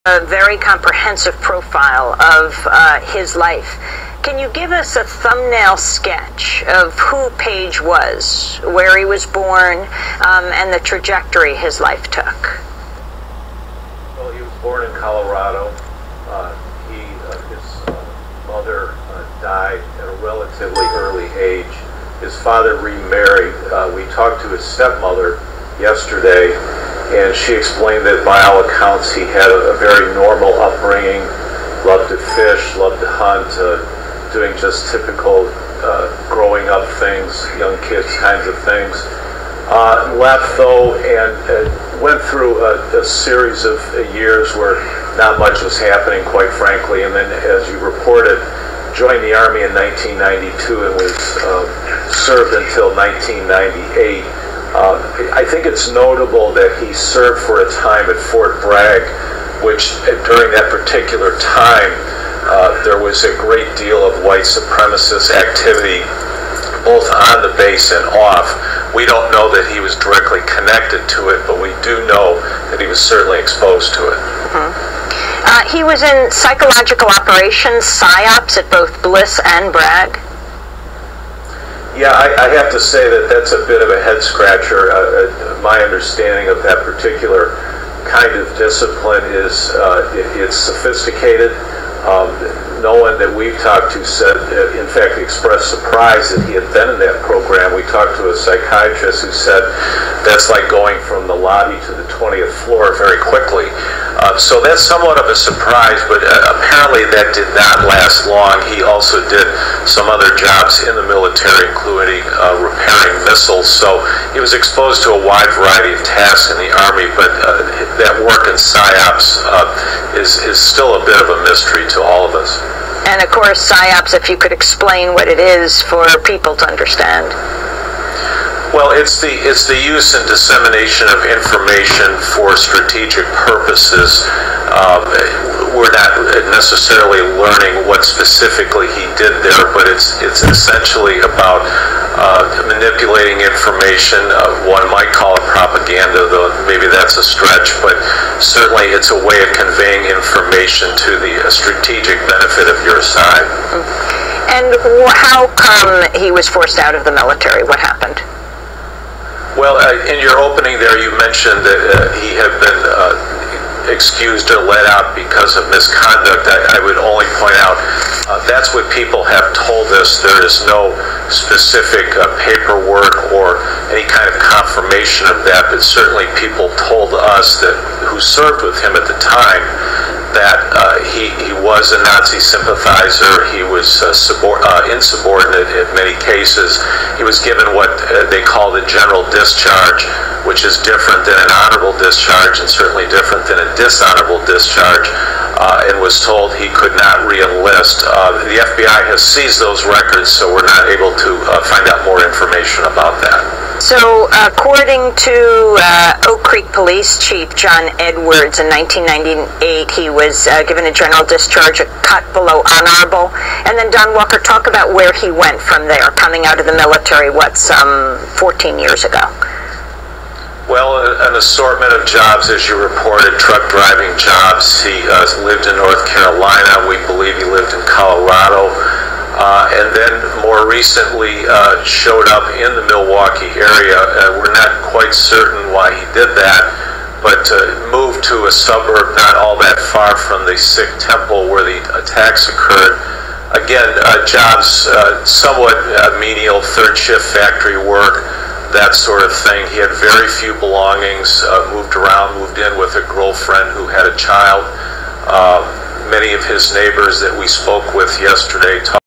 A very comprehensive profile of his life. Can you give us a thumbnail sketch of who Page was, where he was born, and the trajectory his life took? Well, he was born in Colorado. His mother died at a relatively early age. His father remarried. We talked to his stepmother yesterday, and she explained that by all accounts he had a very normal upbringing, loved to fish, loved to hunt, doing just typical growing up things, young kids kinds of things. Left though and went through a series of years where not much was happening, quite frankly, and then, as you reported, joined the Army in 1992 and was served until 1998. I think it's notable that he served for a time at Fort Bragg, which during that particular time there was a great deal of white supremacist activity both on the base and off. We don't know that he was directly connected to it, but we do know that he was certainly exposed to it. He was in psychological operations, PSYOPs, at both Bliss and Bragg. Yeah, I have to say that that's a bit of a head scratcher. My understanding of that particular kind of discipline is it's sophisticated. No one that we've talked to said, in fact, expressed surprise that he had been in that program. We talked to a psychiatrist who said that's like going from the lobby to the 20th floor very quickly. So that's somewhat of a surprise, but apparently that did not last long. He also did some other jobs in the military, including repairing missiles. So he was exposed to a wide variety of tasks in the Army, but that work in PSYOPs is still a bit of a mystery to all of us. And of course, PSYOPs, if you could explain what it is for people to understand. Well, it's the use and dissemination of information for strategic purposes. We're not necessarily learning what specifically he did there, but it's essentially about manipulating information. One might call it propaganda, though maybe that's a stretch, but certainly it's a way of conveying information to the strategic benefit of your side. And how come he was forced out of the military? What happened? Well, in your opening there, you mentioned that he had been excused or let out because of misconduct. I would only point out that's what people have told us. There is no specific paperwork or any kind of confirmation of that, but certainly people told us that who served with him at the time that he was a Nazi sympathizer. He was insubordinate in many cases. He was given what they call the general discharge, which is different than an honorable discharge and certainly different than a dishonorable discharge, and was told he could not re-enlist. The FBI has seized those records, so we're not able to find out more information about that. So, according to Oak Creek Police Chief John Edwards, in 1998, he was given a general discharge, a cut below honorable. And then, Don Walker, talk about where he went from there, coming out of the military, some 14 years ago. Well, an assortment of jobs, as you reported, truck driving jobs. He lived in North Carolina. We believe he lived in Colorado. And then more recently showed up in the Milwaukee area. We're not quite certain why he did that, but moved to a suburb not all that far from the Sikh temple where the attacks occurred. Again, jobs somewhat menial, third shift factory work, that sort of thing. He had very few belongings, moved around, moved in with a girlfriend who had a child. Many of his neighbors that we spoke with yesterday